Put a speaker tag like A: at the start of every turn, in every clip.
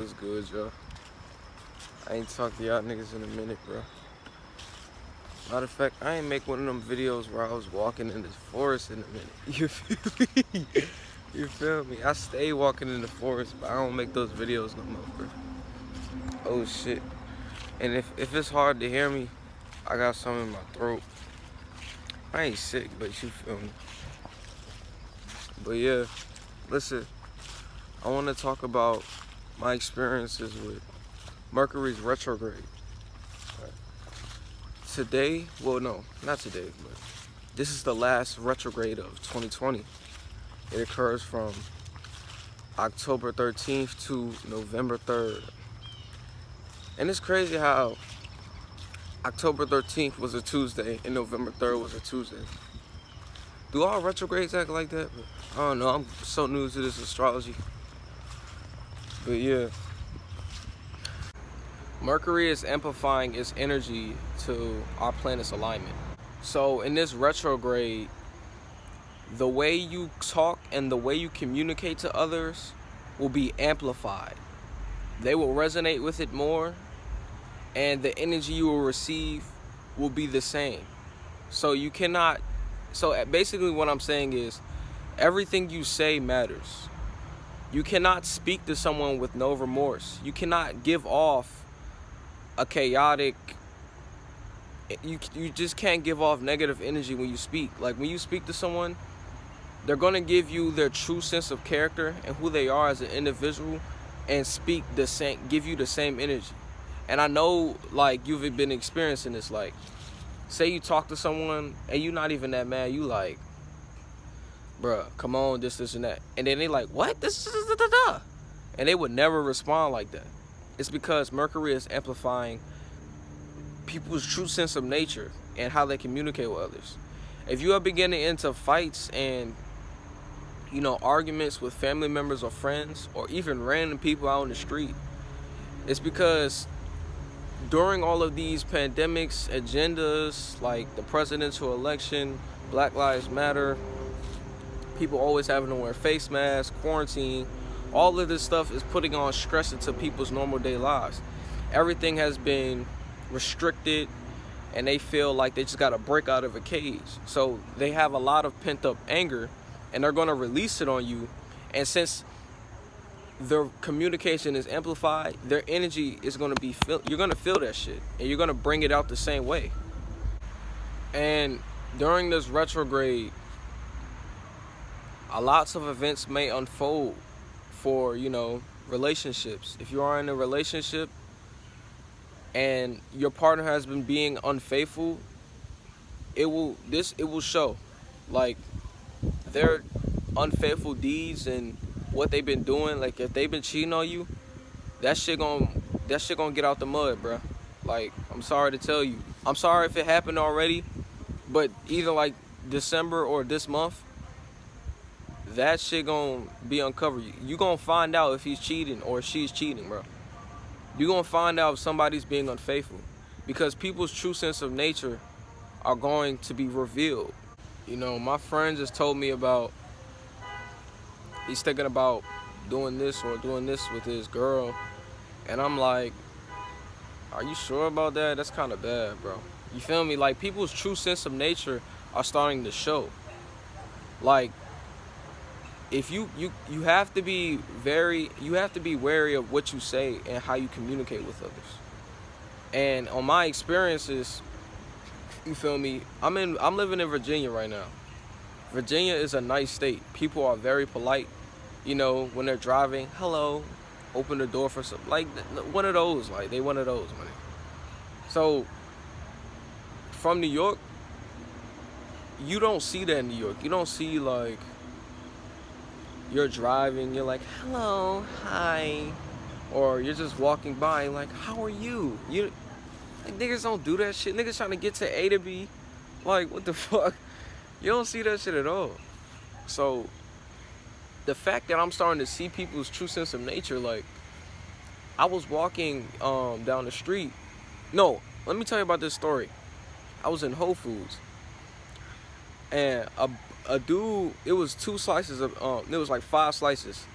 A: What's good, y'all? I ain't talked to y'all niggas in a minute, bro. Matter of fact, I ain't make one of them videos where I was walking in the forest in a minute. You feel me? You feel me? I stay walking in the forest, but I don't make those videos no more, bro. Oh, shit. And if it's hard to hear me, I got something in my throat. I ain't sick, but you feel me. But yeah, listen, I want to talk about my experiences with Mercury's retrograde. Today, well, no, not today, but this is the last retrograde of 2020. It occurs from October 13th to November 3rd. And it's crazy how October 13th was a Tuesday and November 3rd was a Tuesday. Do all retrogrades act like that? I don't know, I'm so new to this astrology. But yeah, Mercury is amplifying its energy to our planet's alignment. So in this retrograde, the way you talk and the way you communicate to others will be amplified. They will resonate with it more, and the energy you will receive will be the same. So you cannot, so basically what I'm saying is, everything you say matters. You cannot speak to someone with no remorse. You cannot give off a chaotic, you just can't give off negative energy when you speak. Like when you speak to someone, they're gonna give you their true sense of character and who they are as an individual, and speak the same, give you the same energy. And I know, like, you've been experiencing this. Like, say you talk to someone and you're not even that mad. You like, bruh, come on, this and that. And then they like, what? This is da-da-da. And they would never respond like that. It's because Mercury is amplifying people's true sense of nature and how they communicate with others. If you are beginning into fights and, you know, arguments with family members or friends or even random people out on the street, it's because during all of these pandemics, agendas like the presidential election, Black Lives Matter, people always having to wear face masks, quarantine, all of this stuff is putting on stress into people's normal day lives. Everything has been restricted, and they feel like they just got to break out of a cage. So they have a lot of pent up anger, and they're going to release it on you. And since their communication is amplified, their energy is going to be you're going to feel that shit, and you're going to bring it out the same way. And during this retrograde, lots of events may unfold for, you know, relationships. If you are in a relationship and your partner has been being unfaithful, it will show. Like, their unfaithful deeds and what they've been doing. Like, if they've been cheating on you, that shit gonna get out the mud, bro. Like, I'm sorry to tell you. I'm sorry if it happened already, but either like December or this month, that shit gonna be uncovered. You gonna find out if he's cheating or she's cheating, bro. You gonna find out if somebody's being unfaithful, because people's true sense of nature are going to be revealed. You know, my friend just told me about, he's thinking about doing this or doing this with his girl, and I'm like, are you sure about that? That's kind of bad, bro. You feel me? Like, people's true sense of nature are starting to show. Like, if you have to be wary of what you say and how you communicate with others. And on my experiences, you feel me, I'm living in Virginia right now. Virginia is a nice state. People are very polite. You know, when they're driving, hello, open the door for some, like, one of those, like, they one of those, man. So from New York, you don't see that in New York. You don't see, like, you're driving, you're like, hello, hi, or you're just walking by, like, how are you? Like, niggas don't do that shit. Niggas trying to get to A to B. Like, what the fuck? You don't see that shit at all. So the fact that I'm starting to see people's true sense of nature, like, I was walking down the street. No, let me tell you about this story. I was in Whole Foods, and a dude, it was 2 slices of, it was like 5 slices.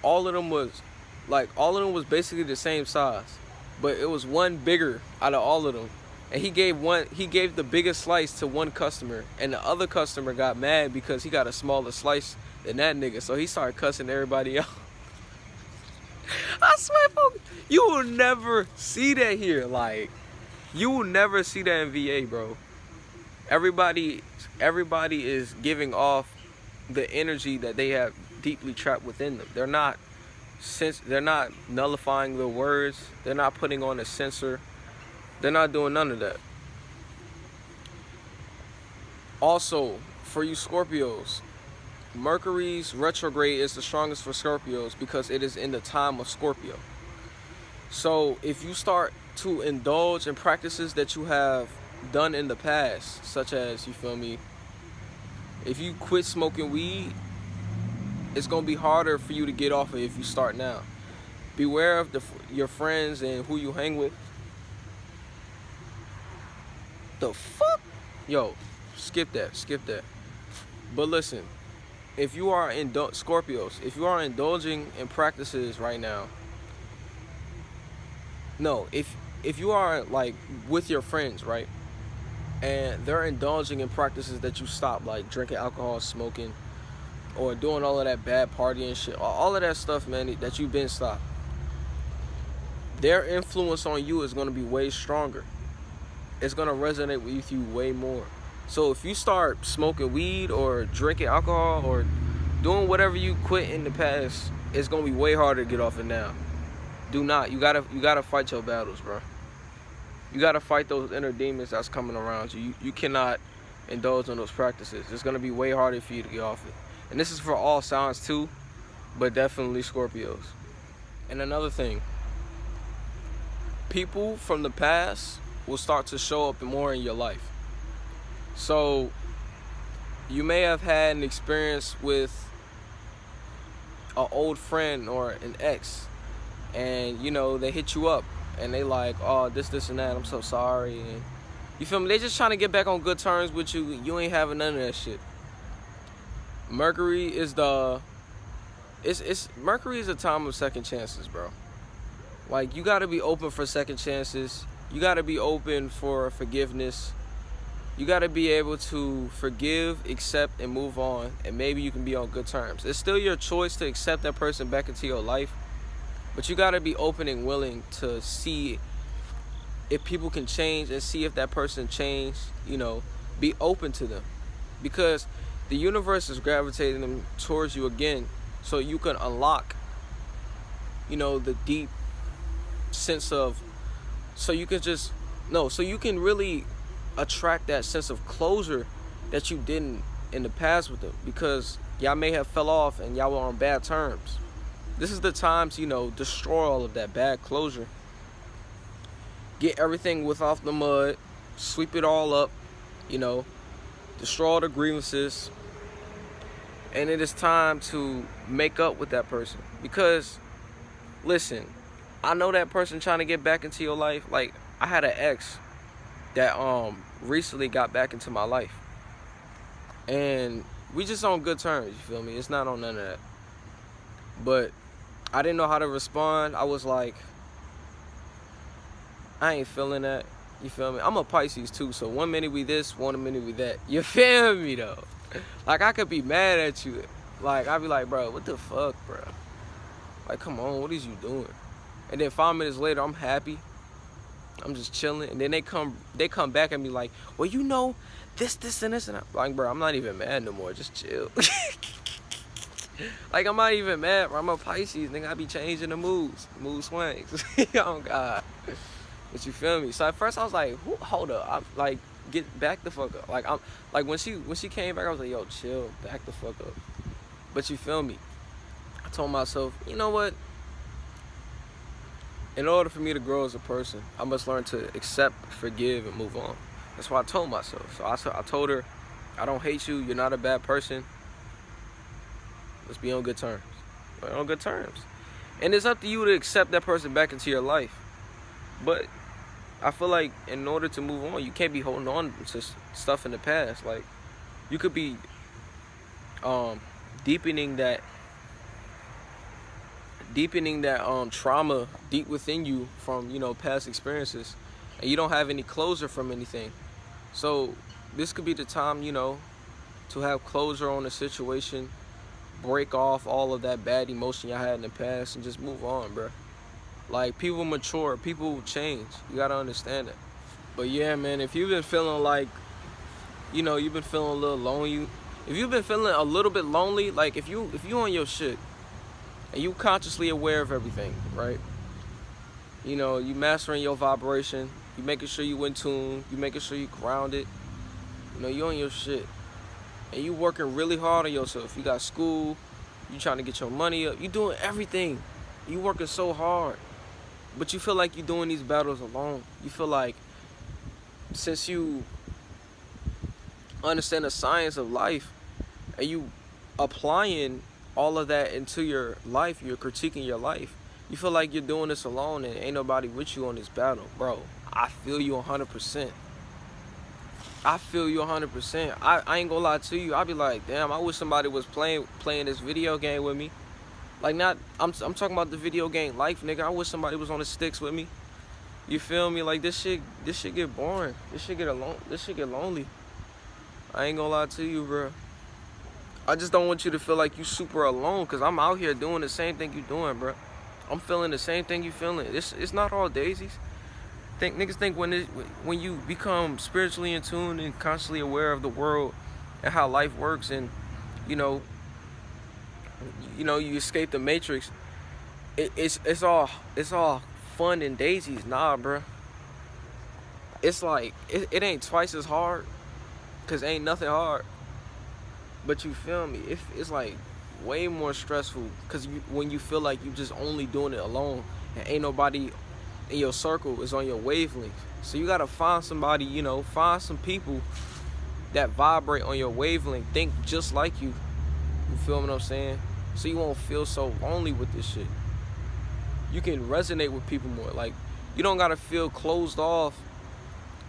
A: All of them was Like, all of them was basically the same size, but it was one bigger out of all of them. And he gave the biggest slice to one customer, and the other customer got mad because he got a smaller slice than that nigga. So he started cussing everybody out. I swear, folks, you will never see that here. Like, you will never see that in VA, bro. Everybody is giving off the energy that they have deeply trapped within them. They're not nullifying the words. They're not putting on a censor. They're not doing none of that. Also, for you Scorpios, Mercury's retrograde is the strongest for Scorpios because it is in the time of Scorpio. So if you start to indulge in practices that you have done in the past, such as, you feel me, if you quit smoking weed, it's going to be harder for you to get off it if you start now. Beware of your friends and who you hang with. The fuck? Yo, skip that. But listen, if you are Scorpios, if you are indulging in practices right now, no, if you are like with your friends, right, and they're indulging in practices that you stop, like drinking alcohol, smoking, or doing all of that bad partying shit, all of that stuff, man, that you've been stopped, their influence on you is going to be way stronger. It's going to resonate with you way more. So if you start smoking weed or drinking alcohol or doing whatever you quit in the past, it's going to be way harder to get off it now. Do not. You gotta fight your battles, bro. You gotta fight those inner demons that's coming around you. You cannot indulge in those practices. It's going to be way harder for you to get off it. And this is for all signs too, but definitely Scorpios. And another thing, people from the past will start to show up more in your life. So you may have had an experience with an old friend or an ex, and you know they hit you up and they like, oh, this and that, I'm so sorry, and you feel me, they just trying to get back on good terms with you. You ain't having none of that shit. Mercury is Mercury is a time of second chances, bro. Like, you gotta be open for second chances. You gotta be open for forgiveness. You gotta be able to forgive, accept, and move on, and maybe you can be on good terms. It's still your choice to accept that person back into your life, but you gotta be open and willing to see if people can change and see if that person changed. You know, be open to them, because the universe is gravitating them towards you again, so you can unlock, you know, the deep sense of, so you can really attract that sense of closure that you didn't in the past with them, because y'all may have fell off and y'all were on bad terms. This is the time to, you know, destroy all of that bad closure. Get everything off the mud, sweep it all up, you know, destroy all the grievances, and it is time to make up with that person. Because, listen, I know that person trying to get back into your life. Like, I had an ex that recently got back into my life, and we just on good terms, you feel me? It's not on none of that. But I didn't know how to respond. I was like, I ain't feeling that, you feel me? I'm a Pisces too, so one minute we this, one minute we that. You feel me though? Like, I could be mad at you. Like, I'd be like, bro, what the fuck, bro? Like, come on, what is you doing? And then 5 minutes later, I'm happy. I'm just chilling. And then they come back at me like, well, you know, this, and this. And I'm like, bro, I'm not even mad no more. Just chill. Like, I'm not even mad, bro. I'm a Pisces, nigga. I be changing the mood swings. Oh, God. But you feel me? So at first I was like, hold up. I'm like, get back the fuck up. Like, I'm like, when she came back, I was like, yo, chill, back the fuck up. But you feel me? I told myself, you know what? In order for me to grow as a person, I must learn to accept, forgive, and move on. That's what I told myself. So I told her, I don't hate you. You're not a bad person. Let's be on good terms. We're on good terms. And it's up to you to accept that person back into your life. But I feel like in order to move on, you can't be holding on to stuff in the past. Like, you could deepening that trauma deep within you from, you know, past experiences, and you don't have any closure from anything. So this could be the time, you know, to have closure on the situation, break off all of that bad emotion y'all had in the past, and just move on, bro. Like, people mature, people change. You gotta understand that. But yeah, man, if you've been feeling like, you know, you've been feeling a little lonely, if you've been feeling a little bit lonely, like if you on your shit and you consciously aware of everything, right? You know, you mastering your vibration, you making sure you in tune, you making sure you grounded, you know, you on your shit. And you working really hard on yourself. You got school, you trying to get your money up, you doing everything. You working so hard. But you feel like you're doing these battles alone. You feel like since you understand the science of life and you applying all of that into your life, you're critiquing your life, you feel like you're doing this alone and ain't nobody with you on this battle. Bro, I feel you 100%. I feel you 100%. I ain't gonna lie to you. I'll be like, damn, I wish somebody was playing this video game with me. Like, not, I'm talking about the video game life, nigga. I wish somebody was on the sticks with me. You feel me? Like, this shit get boring. This shit get lonely. I ain't gonna lie to you, bro. I just don't want you to feel like you super alone, cause I'm out here doing the same thing you doing, bro. I'm feeling the same thing you feeling. It's not all daisies. Niggas think when you become spiritually in tune and constantly aware of the world and how life works, and you know you escape the matrix, it's all fun and daisies. Nah, bro. It's like it ain't twice as hard, cause ain't nothing hard. But you feel me? It's like way more stressful, cause when you feel like you just only doing it alone and ain't nobody in your circle is on your wavelength. So you gotta find somebody, you know, find some people that vibrate on your wavelength, think just like you. You feel what I'm saying? So you won't feel so lonely with this shit. You can resonate with people more. Like, you don't gotta feel closed off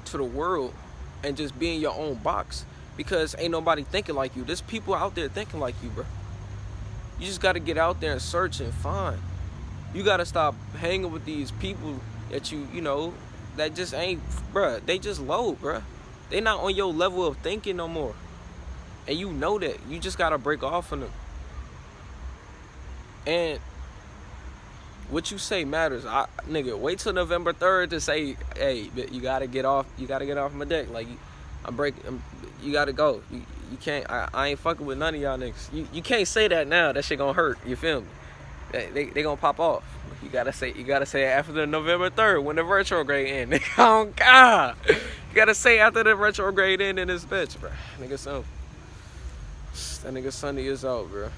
A: to the world and just be in your own box, because ain't nobody thinking like you. There's people out there thinking like you, bro. You just gotta get out there and search and find. You gotta stop hanging with these people that you know, that just ain't, bruh. They just low, bruh. They not on your level of thinking no more. And you know that. You just gotta break off from them. And what you say matters. Nigga, wait till November 3rd to say, hey, you gotta get off my deck. Like, you gotta go. You can't, I ain't fucking with none of y'all niggas. You can't say that now. That shit gonna hurt. You feel me? They gonna pop off. You gotta say it after the November 3rd when the retrograde end. Nigga, oh God. You gotta say after the retrograde end in this bitch, bro. Nigga, so that nigga Sunday is out, bro.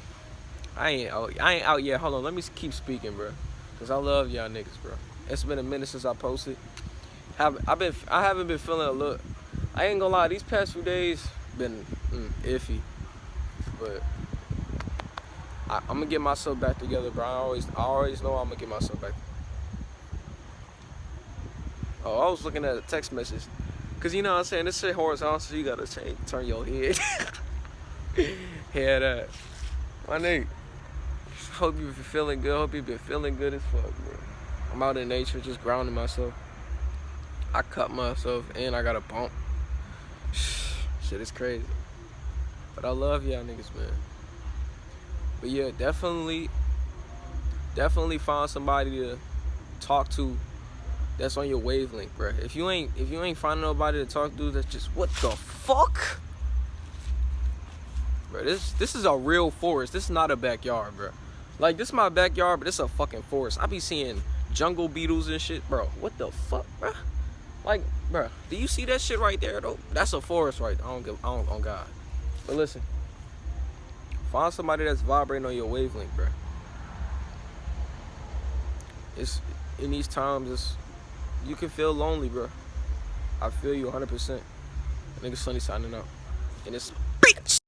A: I ain't out yet. Hold on, let me keep speaking, bro. Cause I love y'all niggas, bro. It's been a minute since I posted. I haven't been feeling a little. I ain't gonna lie, these past few days been iffy, but I'm gonna get myself back together, bro. I always know I'm gonna get myself back. Oh, I was looking at a text message, cause you know what I'm saying, this shit horizontal, so you gotta turn your head. Head up, my nigga. Hope you've been feeling good. Hope you've been feeling good as fuck, bro. I'm out in nature, just grounding myself. I cut myself and I got a bump. Shit is crazy. But I love y'all niggas, man. But yeah, definitely find somebody to talk to that's on your wavelength, bro. If you ain't finding nobody to talk to, that's just, what the fuck? Bro, this is a real forest. This is not a backyard, bro. Like, this is my backyard, but it's a fucking forest. I be seeing jungle beetles and shit, bro. What the fuck, bro? Like, bro, do you see that shit right there, though? That's a forest right there. I don't on God. But listen, find somebody that's vibrating on your wavelength, bro. It's in these times, you can feel lonely, bro. I feel you 100%. Nigga Sunny signing out. And it's bitch.